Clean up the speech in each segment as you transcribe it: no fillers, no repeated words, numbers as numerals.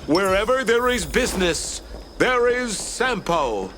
Wherever there is business, there is Sampo.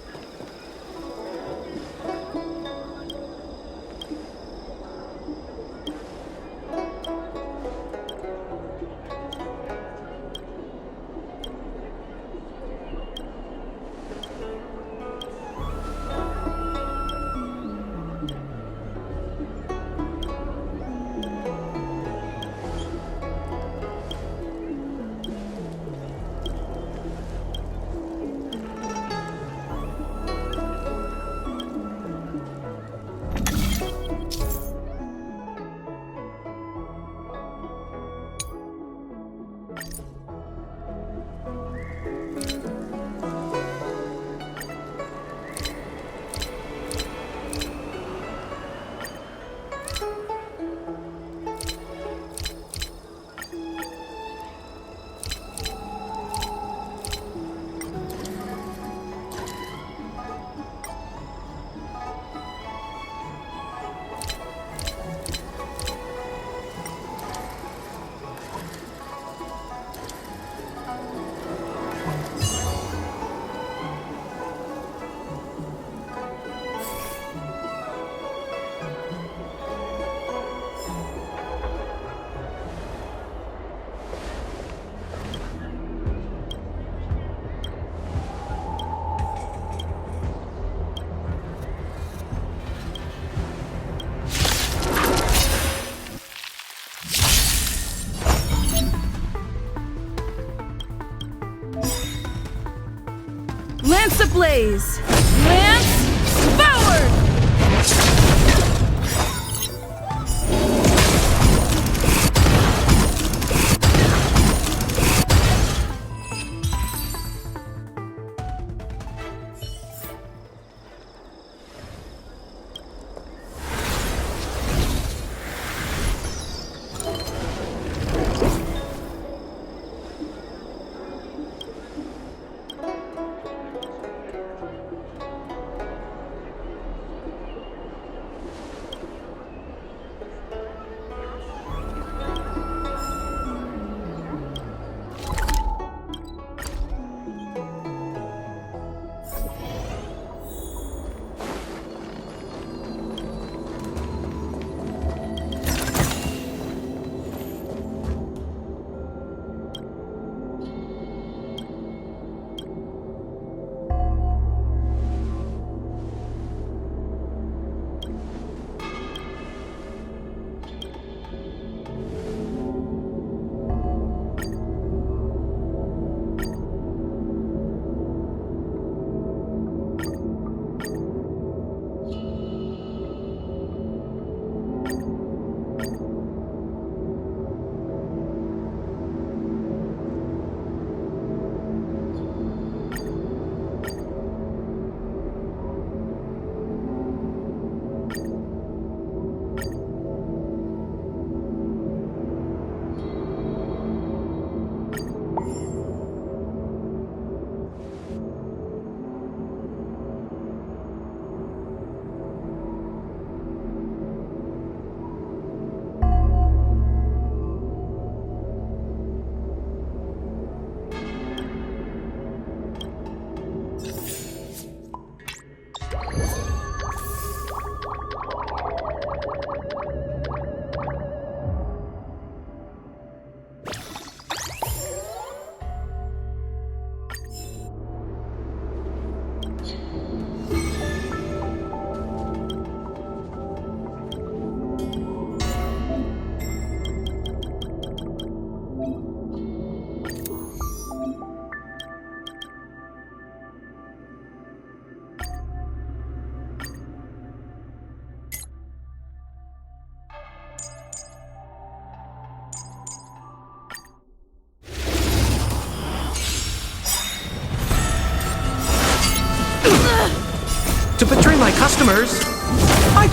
Lance ablaze! Lance forward!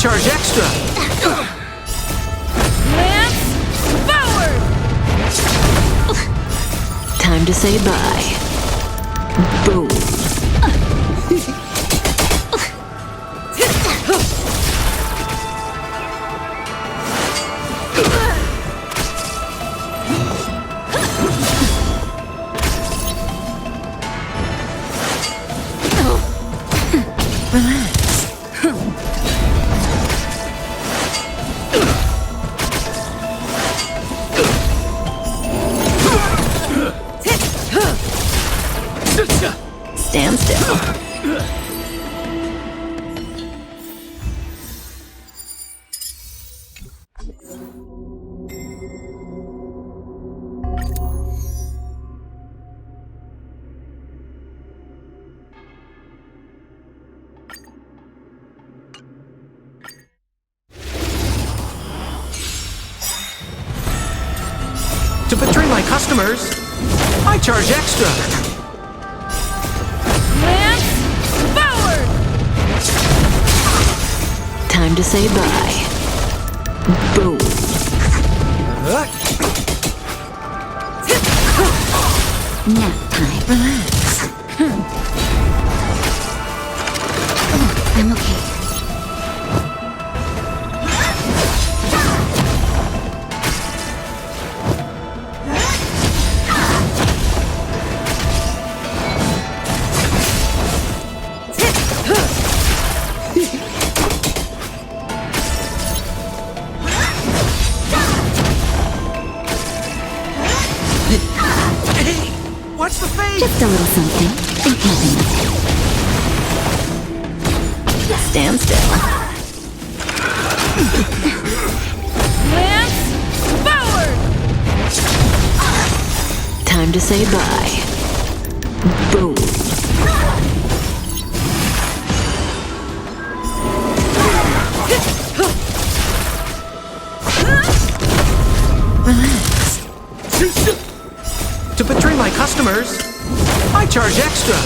charge extra! Lance forward! Time to say bye. Boom. Stand still. To betray my customers, I charge extra! Lance forward! Time to say bye. Boom. Nap time. Relax. I'm okay. What's the fate? Just a little something. Think nothing of it. Stand still. Lance forward! Time to say bye. Boom. Relax. To betray my customers, I charge extra!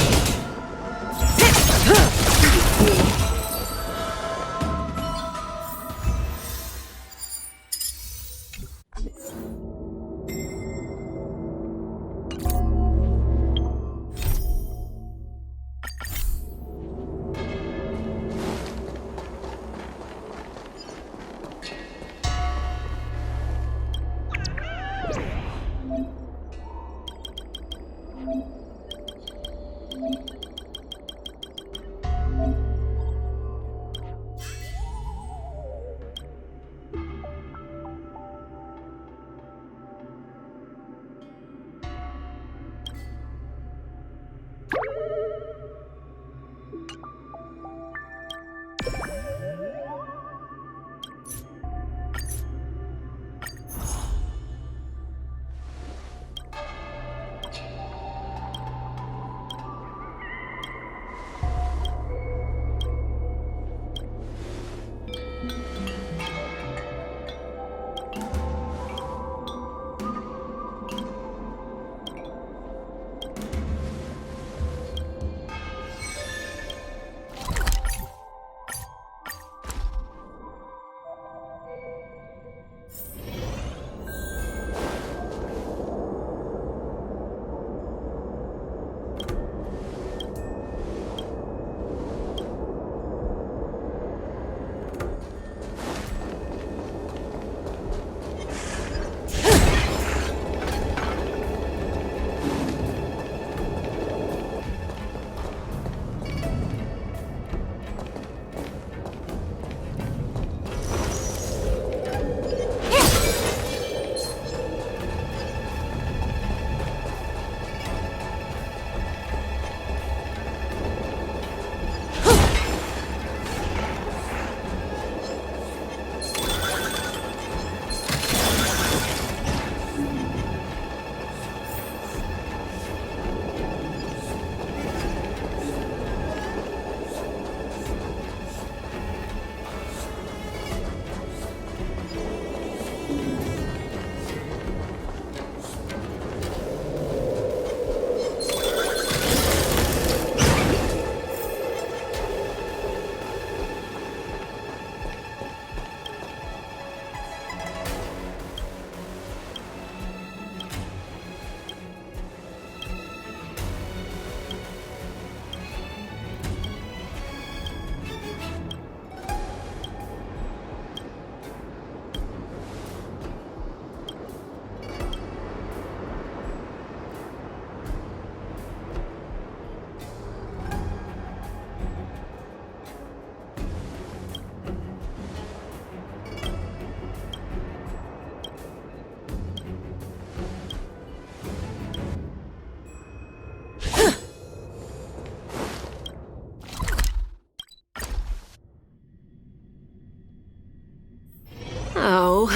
go.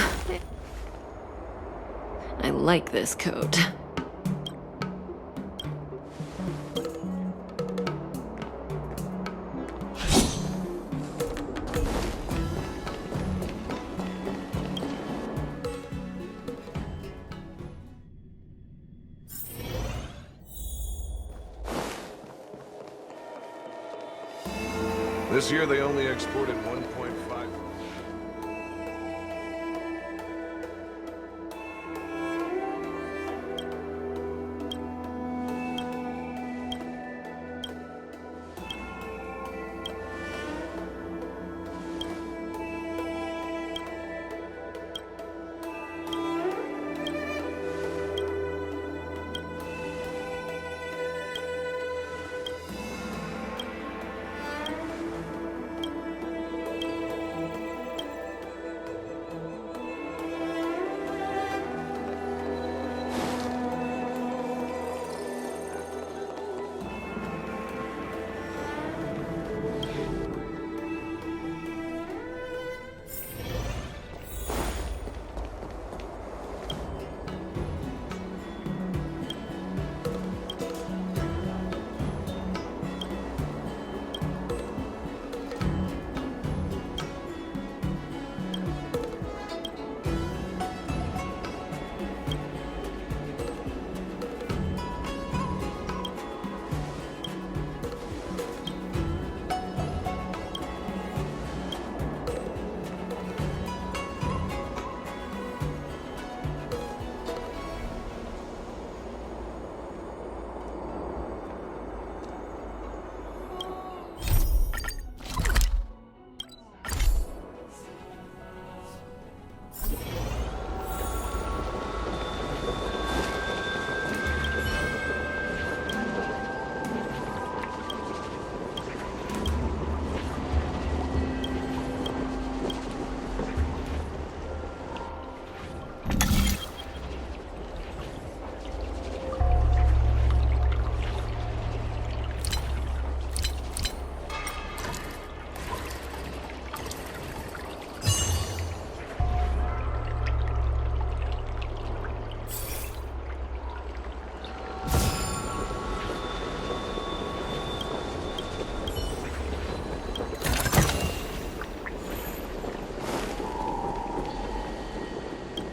I like this coat. This year they only exported 1.5.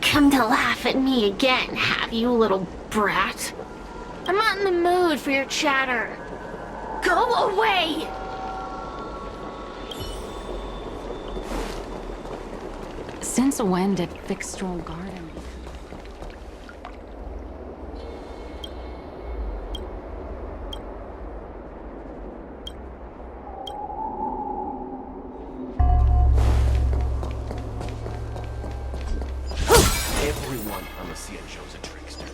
Come to laugh at me again, have you, little brat? I'm not in the mood for your chatter. Go away! Since when did Fixstral Garden? Everyone on the CN show's a trickster.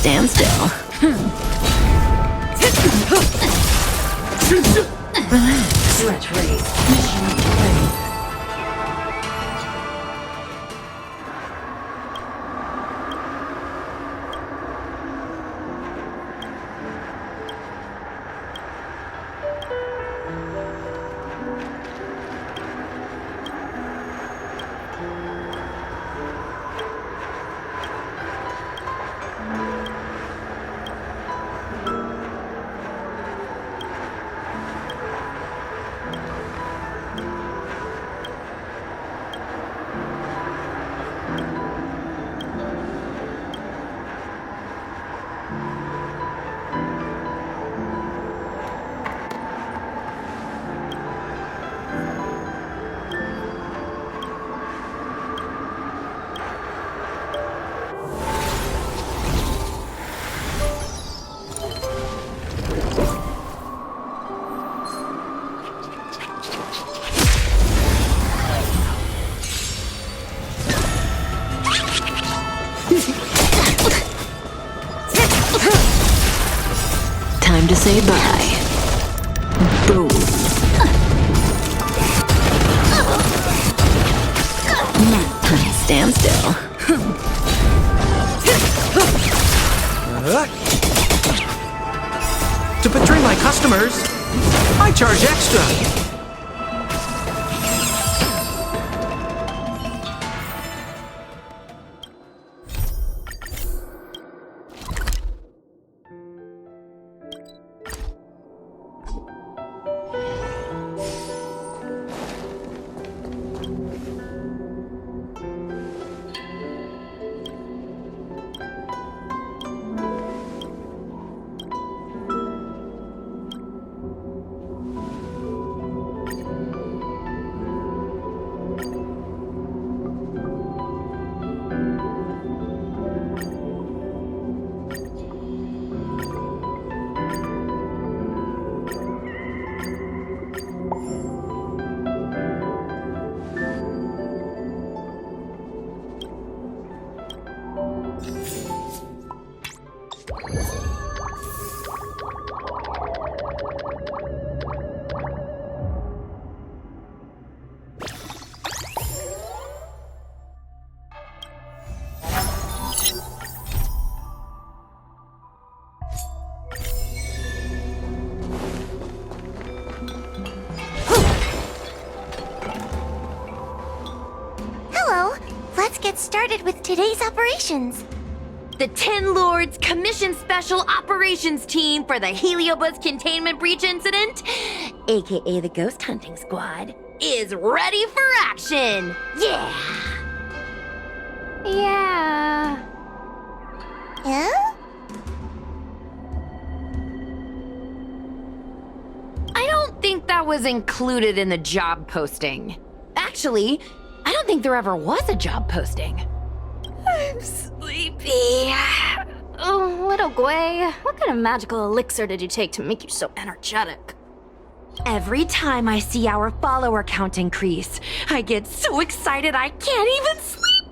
Stand still. Relax. Let's race. Mission ready. Time to say bye. Boom. Honey, stand still. To betray my customers, I charge extra. Let's get started with today's operations. The Ten Lords Commission Special Operations Team for the Heliobus Containment Breach Incident, aka the Ghost Hunting Squad, is ready for action! Yeah! Yeah. Yeah? I don't think that was included in the job posting. Actually, I don't think there ever was a job posting. I'm sleepy. Oh, little Gwei, what kind of magical elixir did you take to make you so energetic? Every time I see our follower count increase, I get so excited I can't even sleep.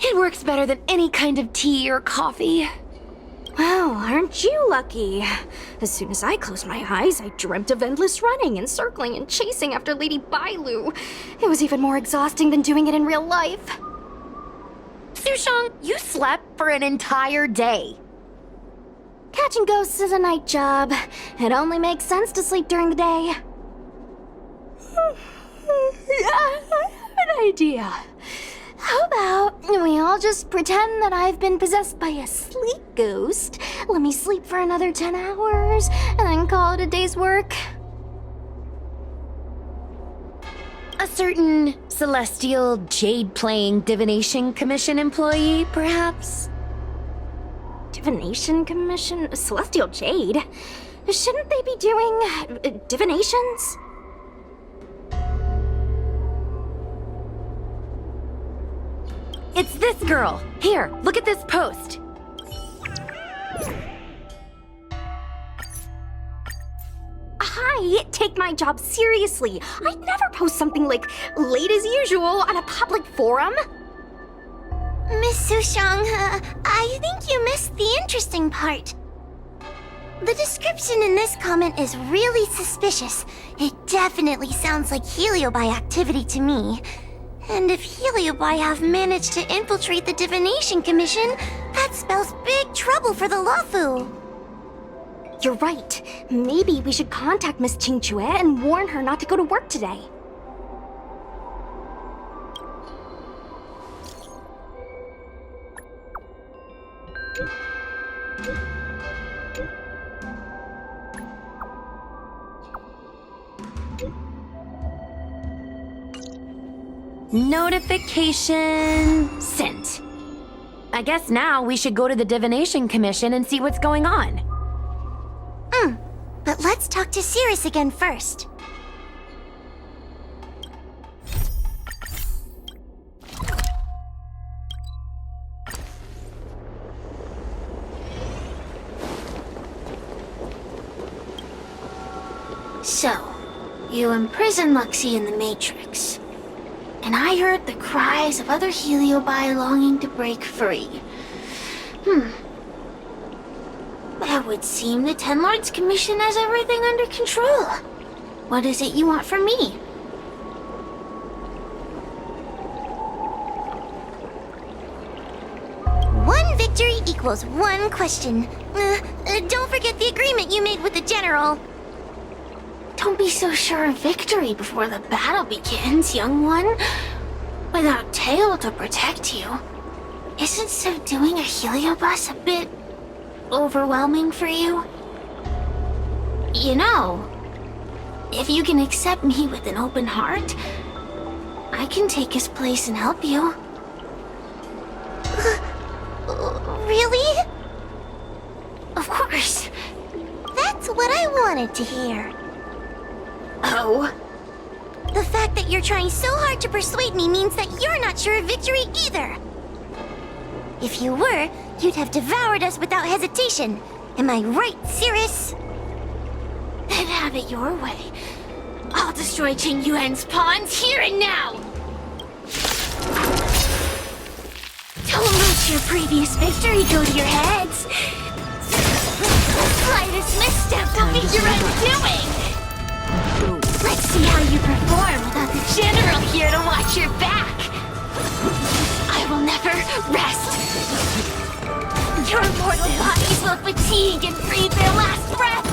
It works better than any kind of tea or coffee. Well, aren't you lucky? As soon as I closed my eyes, I dreamt of endless running and circling and chasing after Lady Bailu. It was even more exhausting than doing it in real life. Sushang, you slept for an entire day. Catching ghosts is a night job. It only makes sense to sleep during the day. Yeah, I have an idea. How about we all just pretend that I've been possessed by a sleep ghost? Let me sleep for another 10 hours, and then call it a day's work. A certain celestial jade-playing divination commission employee, perhaps? Divination Commission? Celestial Jade? Shouldn't they be doing divinations? It's this girl. Here, look at this post. Hi, take my job seriously. I'd never post something like late as usual on a public forum. Miss Sushang, I think you missed the interesting part. The description in this comment is really suspicious. It definitely sounds like Heliobi activity to me. And if Heliobi have managed to infiltrate the Divination Commission, that spells big trouble for the Luofu. You're right. Maybe we should contact Miss Qingchue and warn her not to go to work today. Notification sent. I guess now we should go to the Divination Commission and see what's going on. But let's talk to Cirrus again first. So, you imprisoned Luxie in the Matrix. And I heard the cries of other Heliobi longing to break free. That would seem the Ten Lords Commission has everything under control. What is it you want from me? One victory equals one question. Don't forget the agreement you made with the General. Don't be so sure of victory before the battle begins, young one. Without Tail to protect you, isn't subduing a heliobus a bit overwhelming for you? You know, if you can accept me with an open heart, I can take his place and help you. Really? Of course. That's what I wanted to hear. Oh? The fact that you're trying so hard to persuade me means that you're not sure of victory either. If you were, you'd have devoured us without hesitation. Am I right, Cirrus? Then have it your way. I'll destroy Qing Yuan's pawns here and now! Don't let your previous victory go to your heads. The slightest misstep will be your undoing. Let's see how you perform without the General here to watch your back. I will never rest. Your mortal bodies will fatigue and breathe their last breath.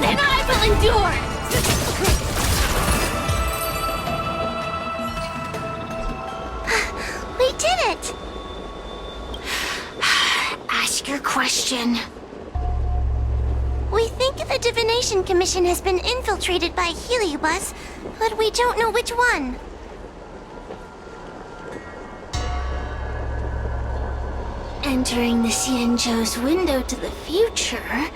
Then I will endure. We did it! Ask your question. We think the Divination Commission has been infiltrated by Heliobus, but we don't know which one. Entering the Xianzhou's window to the future,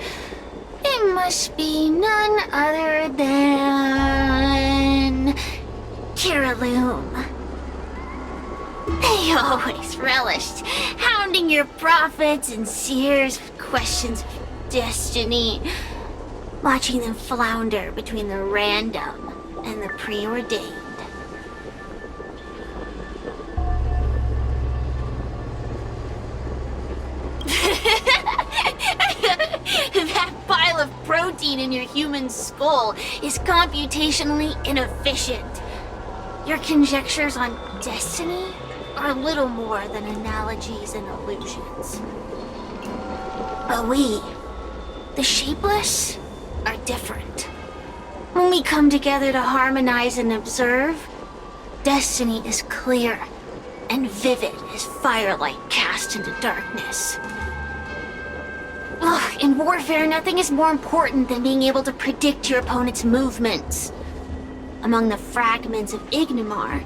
it must be none other than Caraloom. They always relished hounding your prophets and seers with questions of destiny, watching them flounder between the random and the preordained. That pile of protein in your human skull is computationally inefficient. Your conjectures on destiny are little more than analogies and illusions. But we, the Shapeless, are different. When we come together to harmonize and observe, destiny is clear and vivid as firelight cast into darkness. Ugh, in warfare, nothing is more important than being able to predict your opponent's movements. Among the fragments of Ignimar,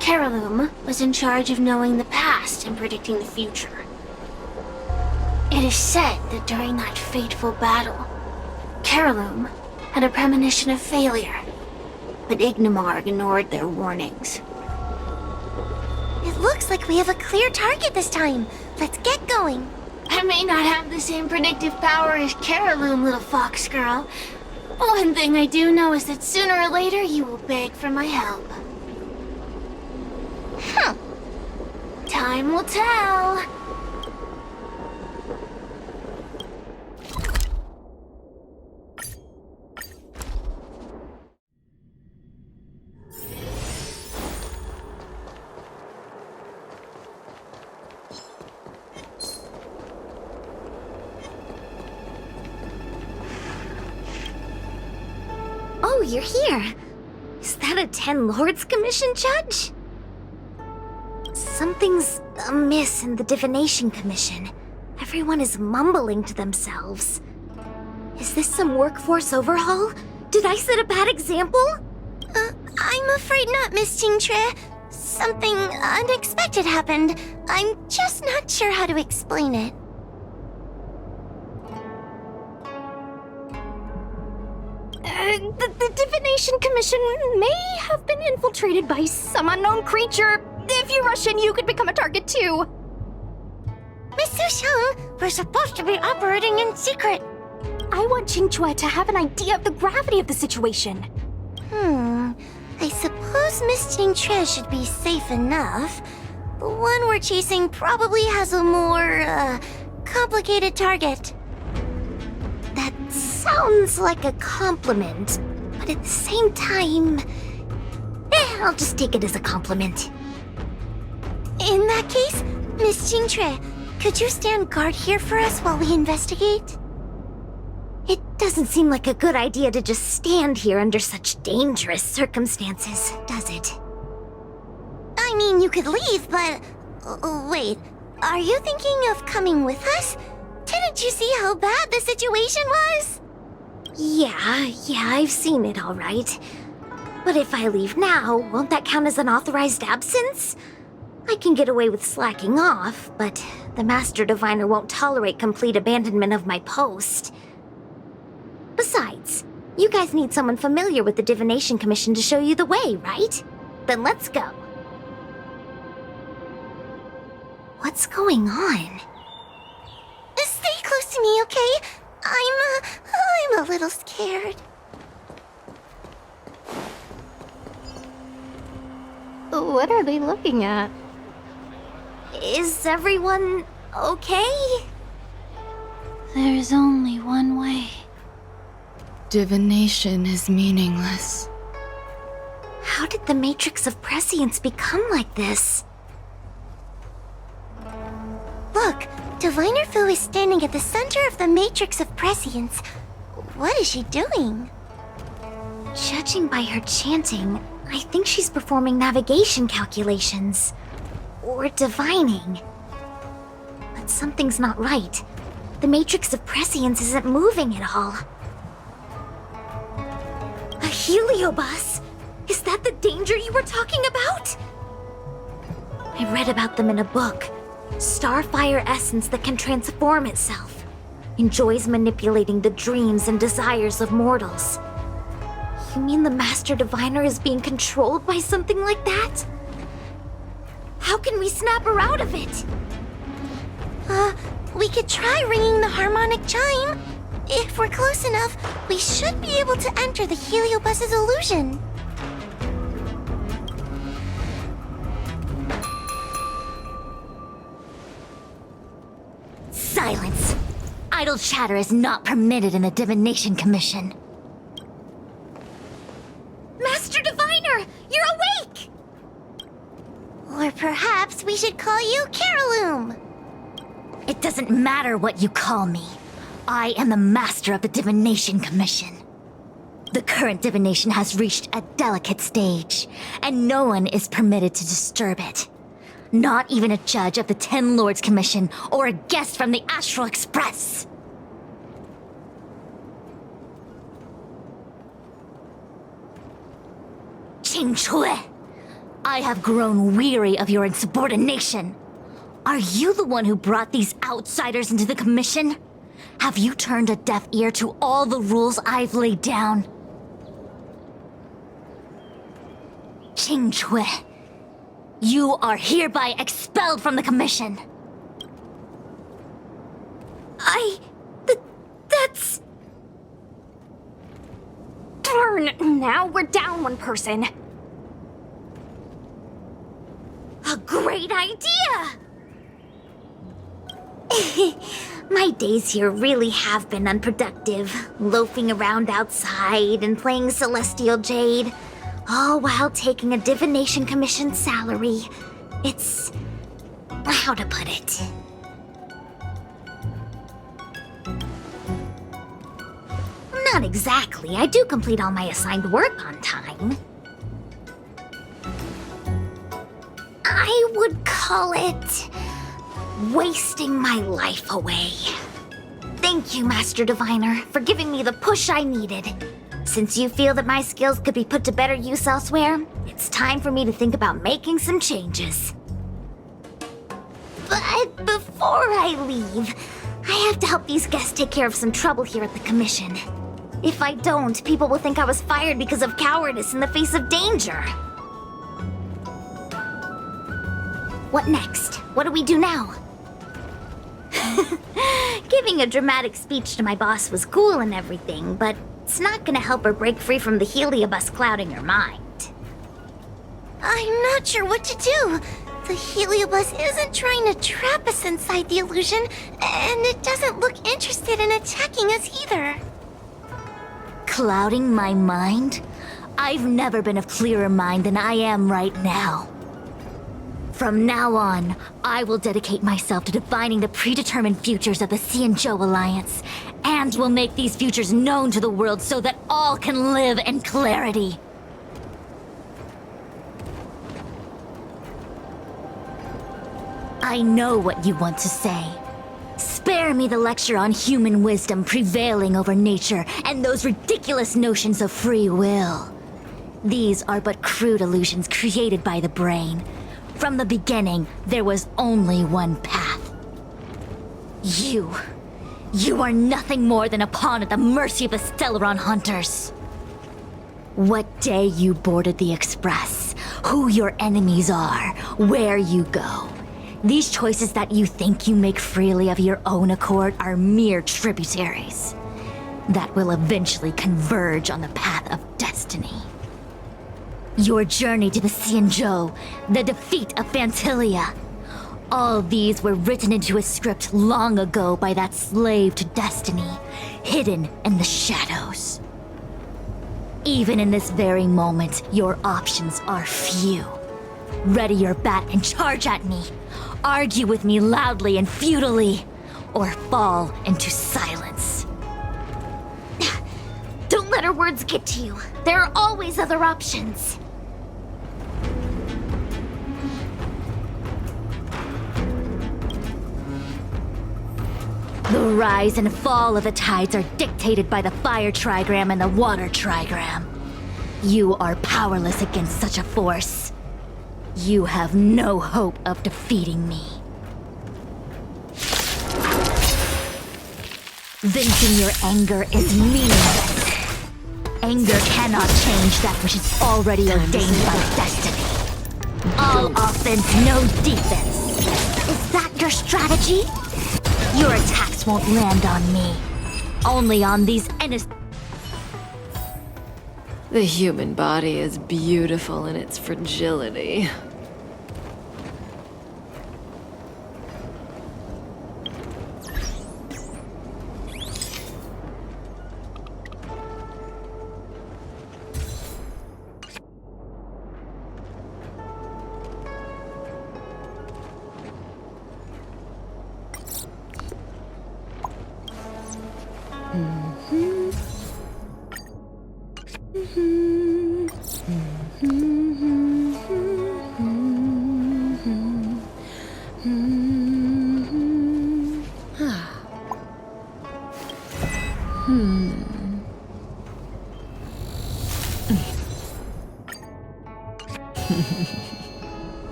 Caraloom was in charge of knowing the past and predicting the future. It is said that during that fateful battle, Caraloom had a premonition of failure, but Ignimar ignored their warnings. It looks like we have a clear target this time. Let's get going. I may not have the same predictive power as Caraloom, little fox girl. But one thing I do know is that sooner or later you will beg for my help. Time will tell. Oh, you're here. Is that a Ten Lords Commission judge? Something's amiss in the Divination Commission. Everyone is mumbling to themselves. Is this some workforce overhaul? Did I set a bad example? I'm afraid not, Miss Qingtre. Something unexpected happened. I'm just not sure how to explain it. The Divination Commission may have been infiltrated by some unknown creature. If you rush in, you could become a target too. Miss Susheng, we're supposed to be operating in secret. I want Qingque to have an idea of the gravity of the situation. I suppose Miss Qingtre should be safe enough. The one we're chasing probably has a more, complicated target. sounds like a compliment, but at the same time, I'll just take it as a compliment. In that case, Miss Jingtre, could you stand guard here for us while we investigate? It doesn't seem like a good idea to just stand here under such dangerous circumstances, does it? I mean, you could leave, but... wait, are you thinking of coming with us? Didn't you see how bad the situation was? Yeah, I've seen it all right. But if I leave now, won't that count as an authorized absence? I can get away with slacking off, but the Master Diviner won't tolerate complete abandonment of my post. Besides, you guys need someone familiar with the Divination Commission to show you the way, right? Then let's go. What's going on? Stay close to me, okay? I'm a little scared. What are they looking at? Is everyone okay? There's only one way. Divination is meaningless. How did the Matrix of Prescience become like this? Look, Diviner Fu is standing at the center of the Matrix of Prescience. What is she doing? Judging by her chanting, I think she's performing navigation calculations. Or divining. But something's not right. The Matrix of Prescience isn't moving at all. A heliobus? Is that the danger you were talking about? I read about them in a book. Starfire essence that can transform itself. Enjoys manipulating the dreams and desires of mortals. You mean the Master Diviner is being controlled by something like that? How can we snap her out of it? We could try ringing the harmonic chime. If we're close enough, we should be able to enter the heliobus's illusion. Silence! Idle chatter is not permitted in the Divination Commission. Master Diviner, you're awake! Or perhaps we should call you Caroloom. It doesn't matter what you call me. I am the master of the Divination Commission. The current divination has reached a delicate stage, and no one is permitted to disturb it. Not even a judge of the Ten Lords Commission or a guest from the Astral Express. Qing Chui, I have grown weary of your insubordination. Are you the one who brought these outsiders into the Commission? Have you turned a deaf ear to all the rules I've laid down? Qing Chui, you are hereby expelled from the Commission. That's... Darn, now we're down one person. a great idea! My days here really have been unproductive, loafing around outside and playing Celestial Jade, all while taking a Divination Commission salary. It's... how to put it? Not exactly. I do complete all my assigned work on time. I would call it... wasting my life away. Thank you, Master Diviner, for giving me the push I needed. Since you feel that my skills could be put to better use elsewhere, it's time for me to think about making some changes. But before I leave, I have to help these guests take care of some trouble here at the Commission. If I don't, people will think I was fired because of cowardice in the face of danger. What next? What do we do now? Giving a dramatic speech to my boss was cool and everything, but it's not gonna help her break free from the heliobus clouding her mind. I'm not sure what to do. The heliobus isn't trying to trap us inside the illusion, and it doesn't look interested in attacking us either. clouding my mind? I've never been of clearer mind than I am right now. From now on, I will dedicate myself to defining the predetermined futures of the Xianzhou Alliance, and will make these futures known to the world so that all can live in clarity. I know what you want to say. Spare me the lecture on human wisdom prevailing over nature and those ridiculous notions of free will. These are but crude illusions created by the brain. From the beginning, there was only one path. You are nothing more than a pawn at the mercy of the Stellaron hunters. What day you boarded the Express, who your enemies are, where you go. These choices that you think you make freely of your own accord are mere tributaries that will eventually converge on the path of destiny. Your journey to the Xianzhou, the defeat of Fantilia. All these were written into a script long ago by that slave to destiny, hidden in the shadows. Even in this very moment, your options are few. Ready your bat and charge at me. Argue with me loudly and futilely, or fall into silence. Don't let her words get to you. There are always other options. The rise and fall of the tides are dictated by the fire trigram and the water trigram. You are powerless against such a force. You have no hope of defeating me. Venting your anger is meaningless. Anger cannot change that which is already ordained by destiny. All offense, no defense. Is that your strategy? Your attacks won't land on me. Only on these innocent... The human body is beautiful in its fragility.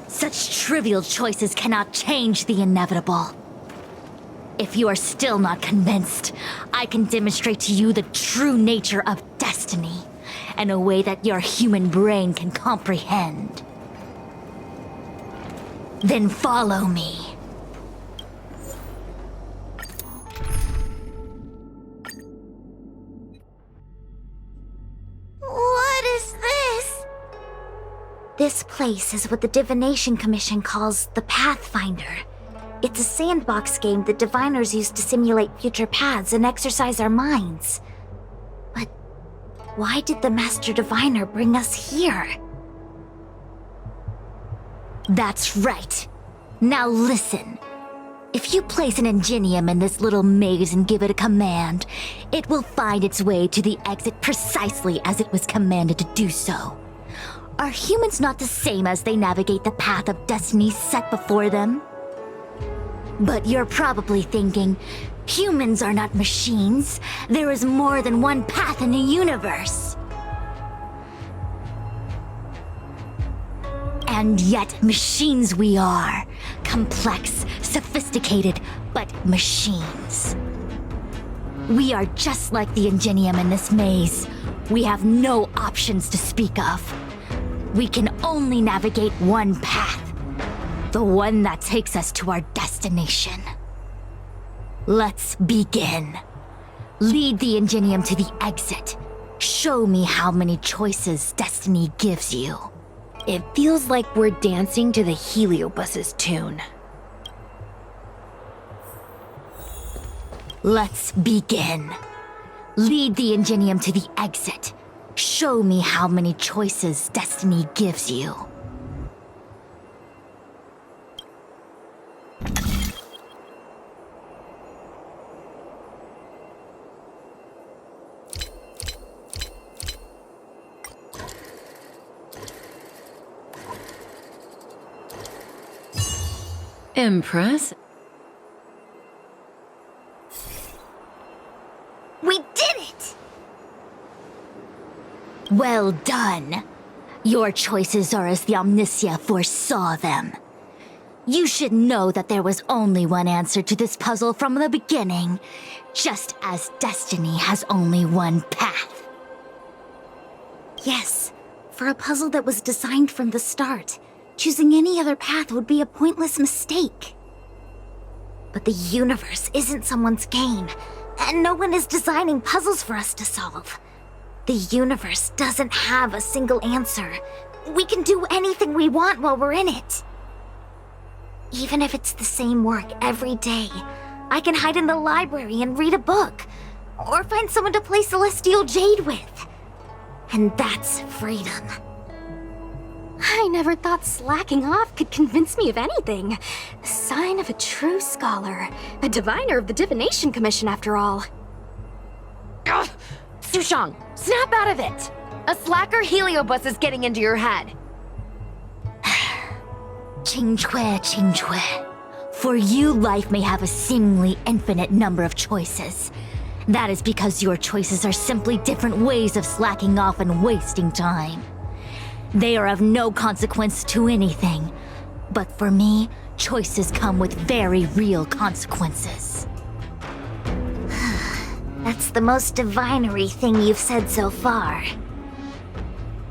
Such trivial choices cannot change the inevitable. If you are still not convinced, I can demonstrate to you the true nature of destiny in a way that your human brain can comprehend. Then follow me. What is this? This place is what the Divination Commission calls the Pathfinder. It's a sandbox game that diviners use to simulate future paths and exercise our minds. But Why did the Master Diviner bring us here? That's right. Now listen. If you place an ingenium in this little maze and give it a command, it will find its way to the exit precisely as it was commanded to do so. Are humans not the same as they navigate the path of destiny set before them? But you're probably thinking, humans are not machines. There is more than one path in the universe. And yet, machines we are. Complex, sophisticated, but machines. We are just like the ingenium in this maze. We have no options to speak of. We can only navigate one path. The one that takes us to our destination. Let's begin. Lead the ingenium to the exit. Show me how many choices destiny gives you. It feels like we're dancing to the Heliobus's tune. Let's begin. Lead the ingenium to the exit. Show me how many choices destiny gives you. Impressive. We did it! Well done. Your choices are as the Omniscia foresaw them. You should know that there was only one answer to this puzzle from the beginning, just as destiny has only one path. Yes, for a puzzle that was designed from the start, choosing any other path would be a pointless mistake. But the universe isn't someone's game, and no one is designing puzzles for us to solve. The universe doesn't have a single answer. We can do anything we want while we're in it. Even if it's the same work every day, I can hide in the library and read a book, or find someone to play Celestial Jade with. And that's freedom. I never thought slacking off could convince me of anything. A sign of a true scholar. A diviner of the Divination Commission, after all. Ugh! Sushang, snap out of it! A slacker Heliobus is getting into your head. Qingque. For you, life may have a seemingly infinite number of choices. That is because your choices are simply different ways of slacking off and wasting time. They are of no consequence to anything. But for me, choices come with very real consequences. That's the most divinery thing you've said so far.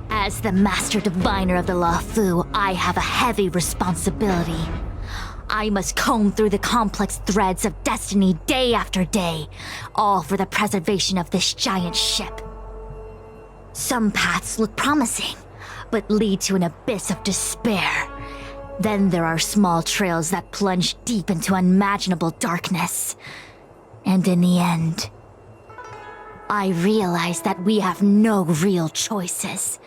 As the Master Diviner of the Luofu, I have a heavy responsibility. I must comb through the complex threads of destiny day after day, all for the preservation of this giant ship. Some paths look promising, but lead to an abyss of despair. Then there are small trails that plunge deep into unimaginable darkness. And in the end, I realize that we have no real choices.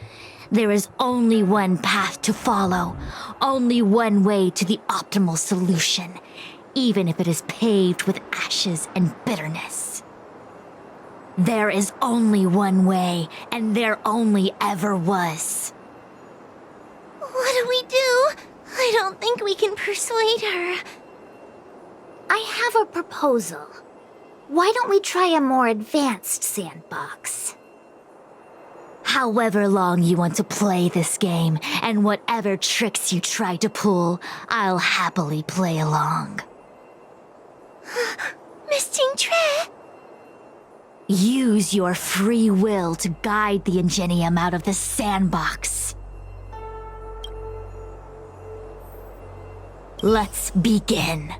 There is only one path to follow, only one way to the optimal solution, even if it is paved with ashes and bitterness. There is only one way, and there only ever was. What do we do? I don't think we can persuade her. I have a proposal. Why don't we try a more advanced sandbox? However long you want to play this game, and whatever tricks you try to pull, I'll happily play along. Miss Qingque? Use your free will to guide the ingenium out of the sandbox. Let's begin.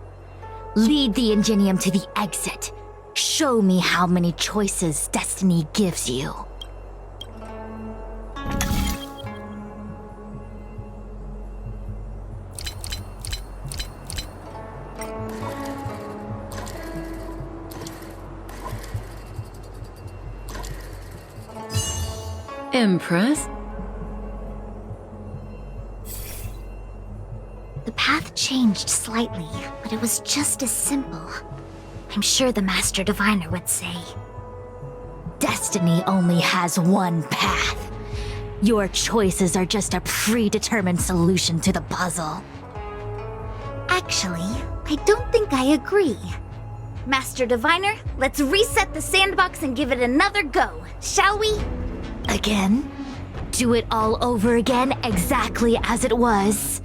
Lead the ingenium to the exit. Show me how many choices destiny gives you. Impressed? The path changed slightly, but it was just as simple. I'm sure the Master Diviner would say. Destiny only has one path. Your choices are just a predetermined solution to the puzzle. Actually, I don't think I agree. Master Diviner, let's reset the sandbox and give it another go, shall we? Again? Do it all over again exactly as it was?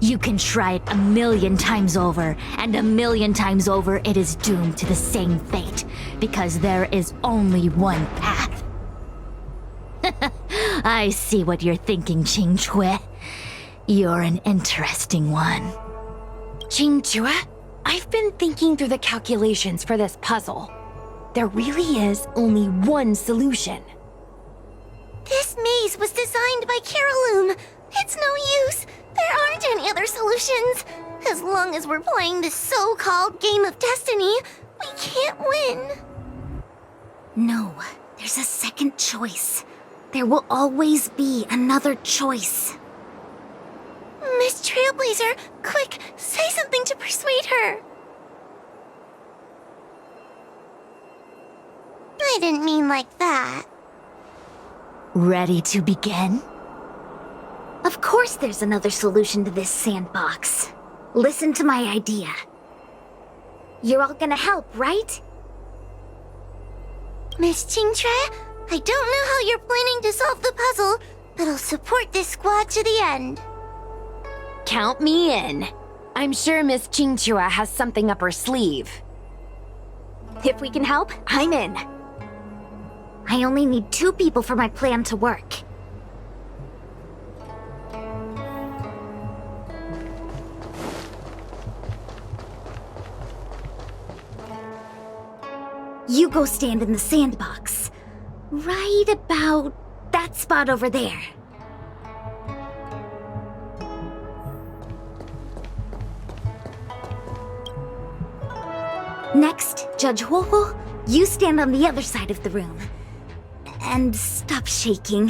You can try it 1,000,000 times over, and 1,000,000 times over it is doomed to the same fate, because there is only one path. I see what you're thinking, Qingque. You're an interesting one. Qingque, I've been thinking through the calculations for this puzzle. There really is only one solution. This maze was designed by Caroloom. It's no use. There aren't any other solutions. As long as we're playing this so-called game of destiny, we can't win. No, there's a second choice. There will always be another choice. Miss Trailblazer, quick, say something to persuade her. I didn't mean like that. Ready to begin? Of course there's another solution to this sandbox. Listen to my idea. You're all gonna help, right? Miss Qingque, I don't know how you're planning to solve the puzzle, but I'll support this squad to the end. Count me in. I'm sure Miss Qingque has something up her sleeve. If we can help, I'm in. I only need 2 people for my plan to work. You go stand in the sandbox. Right about that spot over there. Next, Judge Huohuo, you stand on the other side of the room. And stop shaking.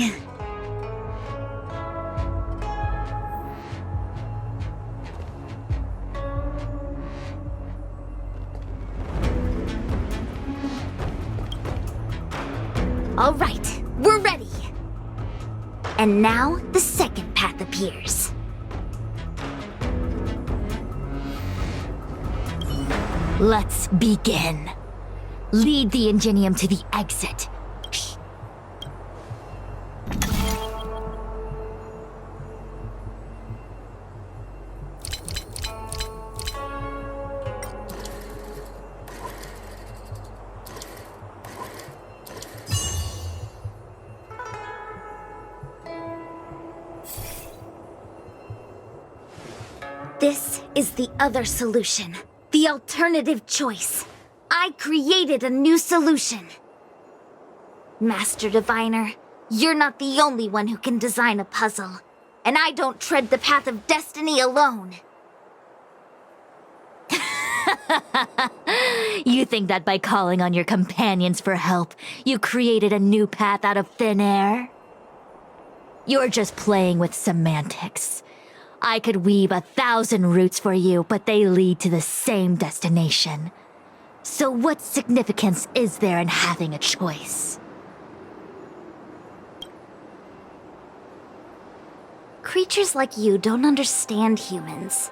All right, we're ready. And now the second path appears. Let's begin. Lead the Ingenium to the exit. This is the other solution. The alternative choice. I created a new solution. Master Diviner, you're not the only one who can design a puzzle. And I don't tread the path of destiny alone. You think that by calling on your companions for help, you created a new path out of thin air? You're just playing with semantics. I could weave 1,000 routes for you, but they lead to the same destination. So what significance is there in having a choice? Creatures like you don't understand humans.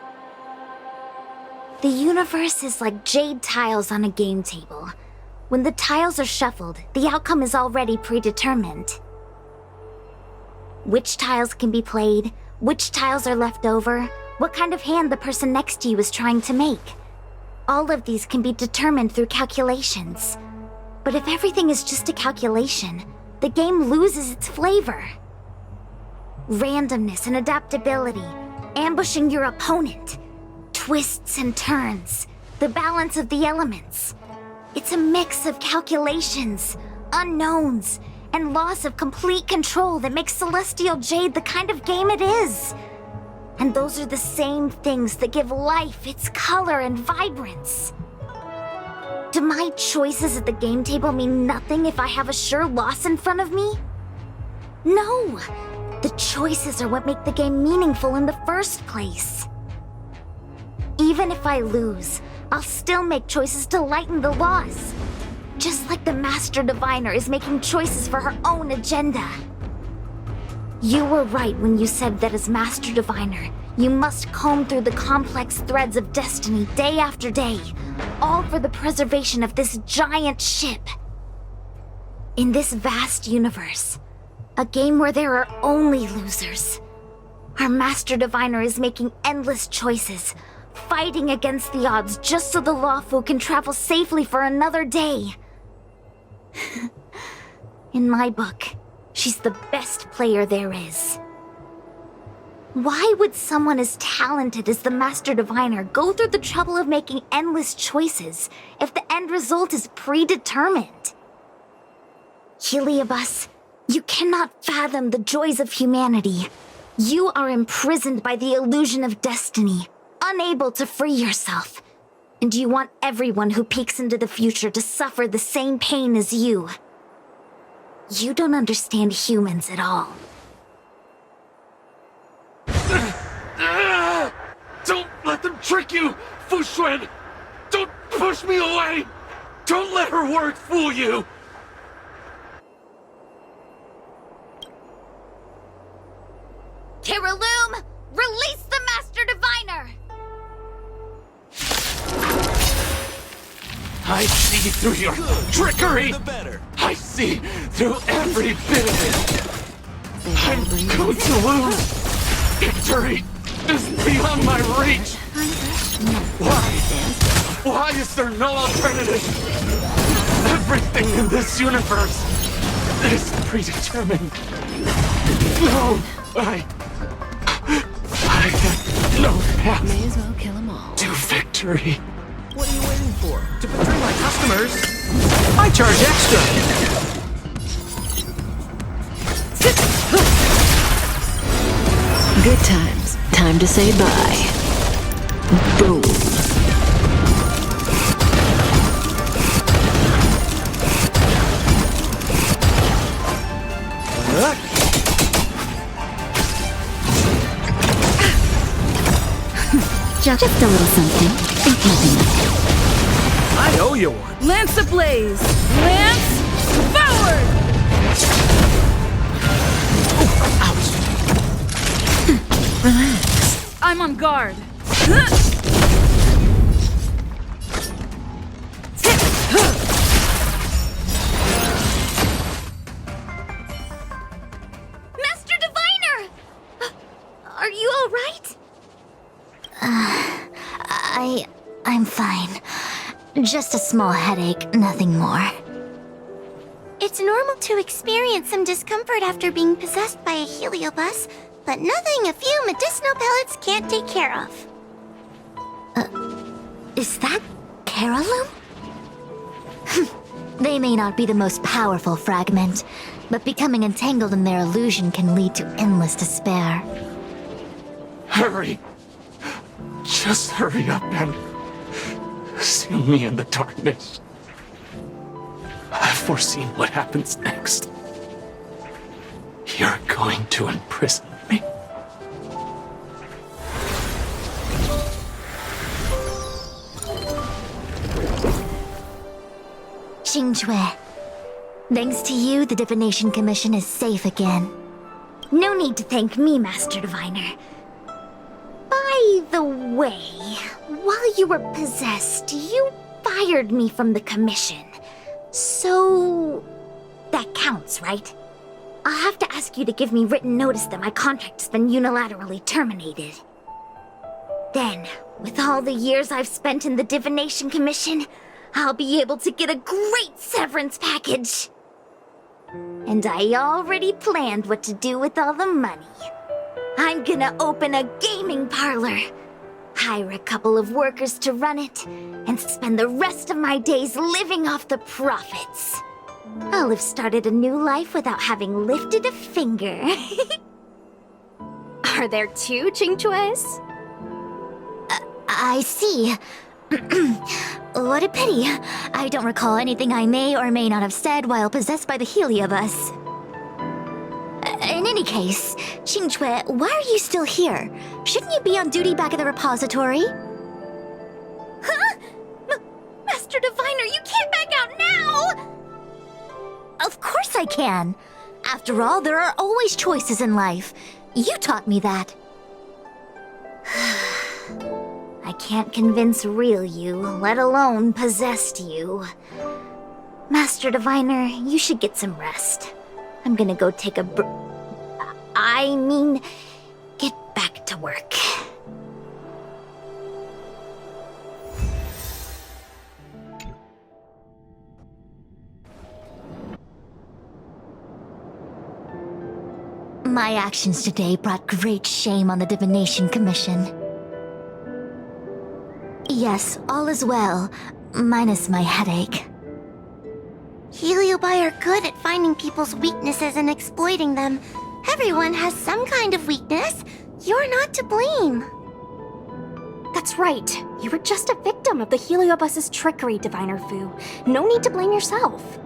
The universe is like jade tiles on a game table. When the tiles are shuffled, the outcome is already predetermined. Which tiles can be played, which tiles are left over, what kind of hand the person next to you is trying to make. All of these can be determined through calculations. But if everything is just a calculation, the game loses its flavor. Randomness and adaptability, ambushing your opponent, twists and turns, the balance of the elements. It's a mix of calculations, unknowns, and loss of complete control that makes Celestial Jade the kind of game it is. And those are the same things that give life its color and vibrance. Do my choices at the game table mean nothing if I have a sure loss in front of me? No! The choices are what make the game meaningful in the first place. Even if I lose, I'll still make choices to lighten the loss. Just like the Master Diviner is making choices for her own agenda. You were right when you said that as Master Diviner, you must comb through the complex threads of destiny day after day, all for the preservation of this giant ship. In this vast universe, a game where there are only losers, our Master Diviner is making endless choices, fighting against the odds just so the Lawfu can travel safely for another day. In my book, she's the best player there is. Why would someone as talented as the Master Diviner go through the trouble of making endless choices if the end result is predetermined? Heliobus, you cannot fathom the joys of humanity. You are imprisoned by the illusion of destiny, unable to free yourself. And you want everyone who peeks into the future to suffer the same pain as you. You don't understand humans at all. Don't let them trick you, Fuxuan! Don't push me away! Don't let her word fool you! Kiraloom, release the Master Diviner! I see through your trickery! The better. I see through every bit of it! I'm going to lose! Victory is beyond my reach! Why? Why is there no alternative? Everything in this universe is predetermined. No, I have no path May as well kill them all. to victory. What are you waiting for? To betray my customers? I charge extra! Good times. Time to say bye. Boom. Just a little something. Think nothing of it. I owe you one. Lance ablaze! Lance forward! Relax. I'm on guard. Master Diviner! Are you all right? I'm fine. Just a small headache, nothing more. It's normal to experience some discomfort after being possessed by a heliobus, but nothing a few medicinal pellets can't take care of. Is that Carolum? They may not be the most powerful fragment, but becoming entangled in their illusion can lead to endless despair. Hurry! Just hurry up and seal me in the darkness. I've foreseen what happens next. You're going to imprison me. Xingque. Thanks to you, the Divination Commission is safe again. No need to thank me, Master Diviner. By the way, while you were possessed, you fired me from the commission. So... that counts, right? I'll have to ask you to give me written notice that my contract's been unilaterally terminated. Then, with all the years I've spent in the Divination Commission, I'll be able to get a great severance package. And I already planned what to do with all the money. I'm gonna open a gaming parlor, hire a couple of workers to run it, and spend the rest of my days living off the profits. I'll have started a new life without having lifted a finger. Are there two Xingques? I see. What a pity. I don't recall anything I may or may not have said while possessed by the Heliobus. In any case, Qingchui, why are you still here? Shouldn't you be on duty back at the repository? Huh? Master Diviner, you can't back out now! Of course I can. After all, there are always choices in life. You taught me that. I can't convince real you, let alone possessed you. Master Diviner, you should get some rest. I'm gonna go take a get back to work. My actions today brought great shame on the Divination Commission. Yes, all is well, minus my headache. Heliobi are good at finding people's weaknesses and exploiting them. Everyone has some kind of weakness. You're not to blame. That's right. You were just a victim of the Heliobus's trickery, Diviner Fu. No need to blame yourself.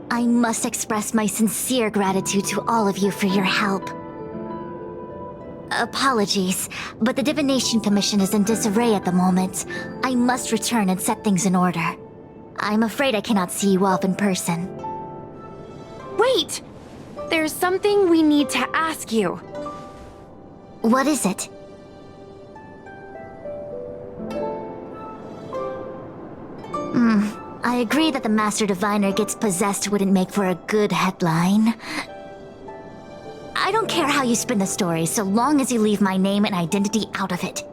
I must express my sincere gratitude to all of you for your help. Apologies, but the Divination Commission is in disarray at the moment. I must return and set things in order. I'm afraid I cannot see you off in person. Wait! There's something we need to ask you. What is it? I agree that the Master Diviner gets possessed wouldn't make for a good headline. I don't care how you spin the story, so long as you leave my name and identity out of it.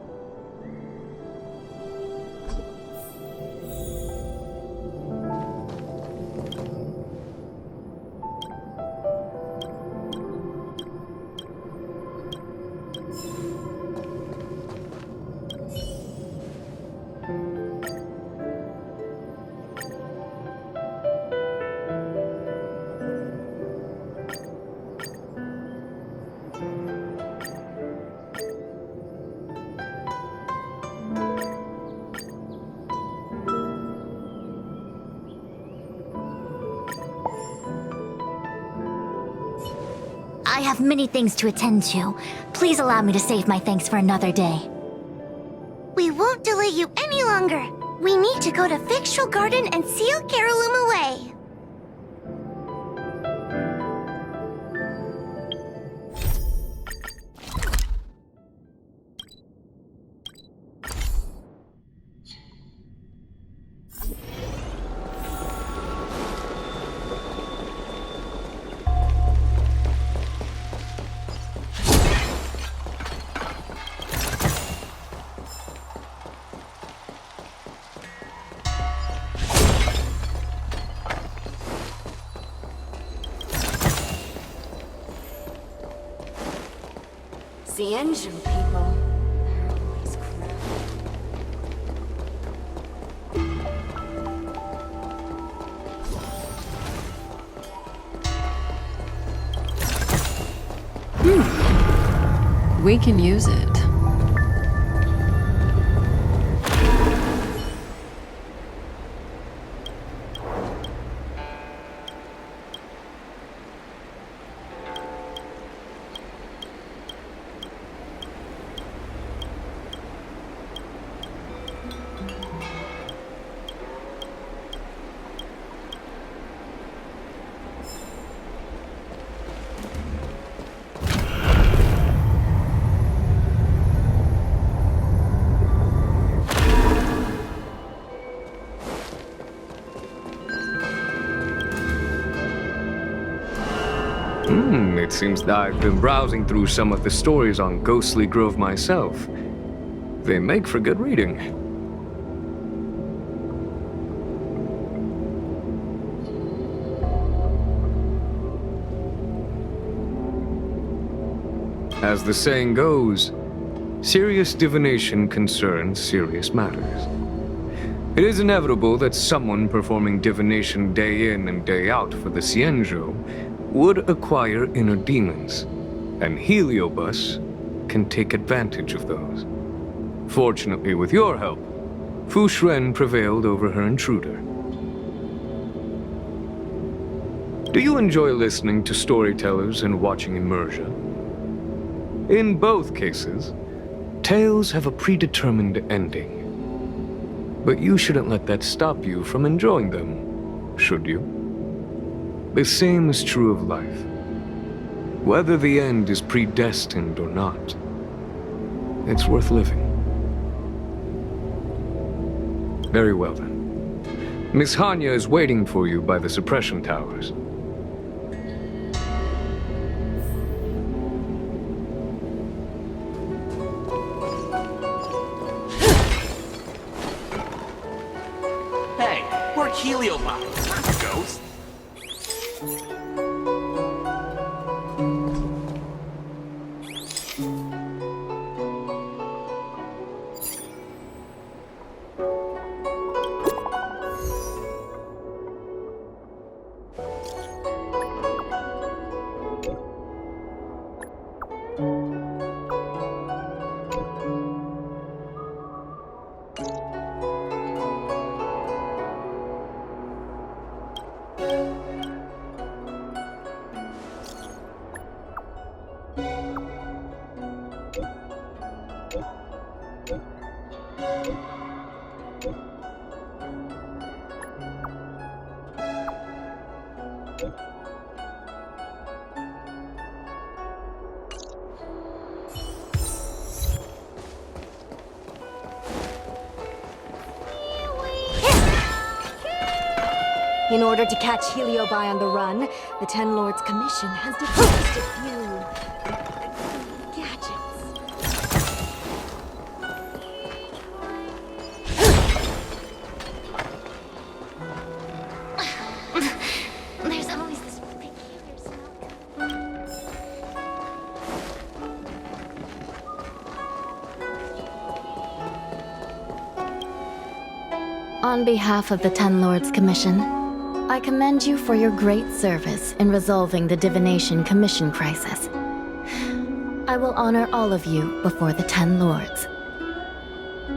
I have many things to attend to. Please allow me to save my thanks for another day. We won't delay you any longer. We need to go to Victual Garden and seal Carolum away. The engine people. They're always crap. We can use it. It seems that I've been browsing through some of the stories on Ghostly Grove myself. They make for good reading. As the saying goes, serious divination concerns serious matters. It is inevitable that someone performing divination day in and day out for the Xianzhou would acquire inner demons, and Heliobus can take advantage of those. Fortunately, with your help, Fu Shren prevailed over her intruder. Do you enjoy listening to storytellers and watching immersion? In both cases, tales have a predetermined ending. But you shouldn't let that stop you from enjoying them, should you? The same is true of life. Whether the end is predestined or not, it's worth living. Very well then. Miss Hanya is waiting for you by the suppression towers. Hey, we're Heliobots, not ghosts. In order to catch Heliobi on the run, the Ten Lords Commission has devised a few gadgets. There's always this peculiar smell. On behalf of the Ten Lords Commission, I commend you for your great service in resolving the Divination Commission crisis. I will honor all of you before the Ten Lords.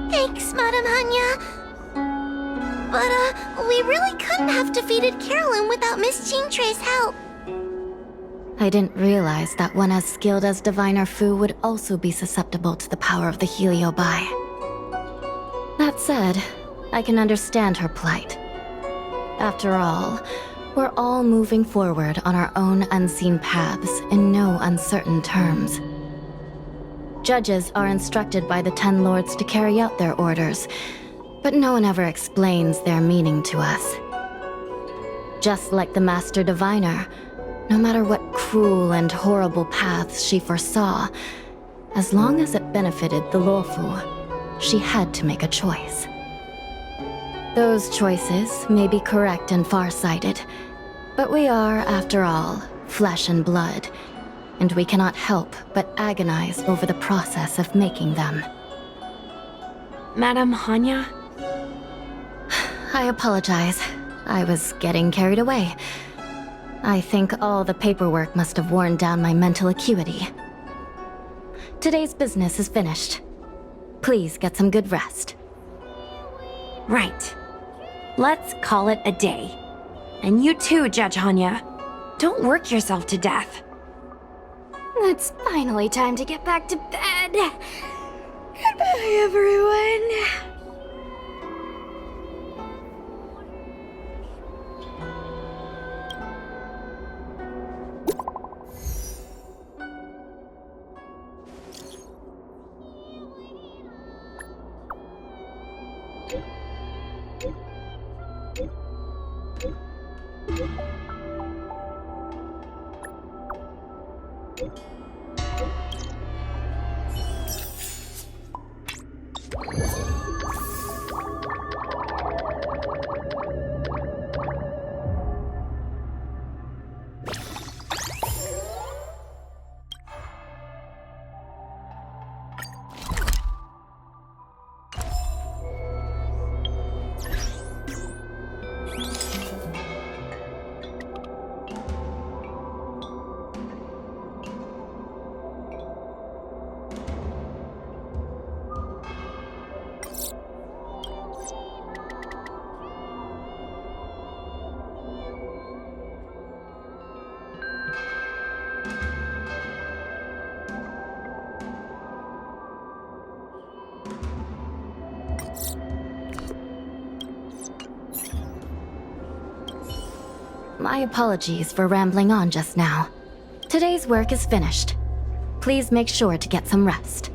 Thanks, Madam Hanya. But, we really couldn't have defeated Carolyn without Miss Chingtre's help. I didn't realize that one as skilled as Diviner Fu would also be susceptible to the power of the Heliobi. That said, I can understand her plight. After all, we're all moving forward on our own unseen paths in no uncertain terms. Judges are instructed by the Ten Lords to carry out their orders, but no one ever explains their meaning to us. Just like the Master Diviner, no matter what cruel and horrible paths she foresaw, as long as it benefited the Luofu, she had to make a choice. Those choices may be correct and far-sighted, but we are, after all, flesh and blood, and we cannot help but agonize over the process of making them. Madam Hanya? I apologize. I was getting carried away. I think all the paperwork must have worn down my mental acuity. Today's business is finished. Please get some good rest. Right. Let's call it a day. And you too, Judge Hanya. Don't work yourself to death. It's finally time to get back to bed. Goodbye, everyone. My apologies for rambling on just now. Today's work is finished. Please make sure to get some rest.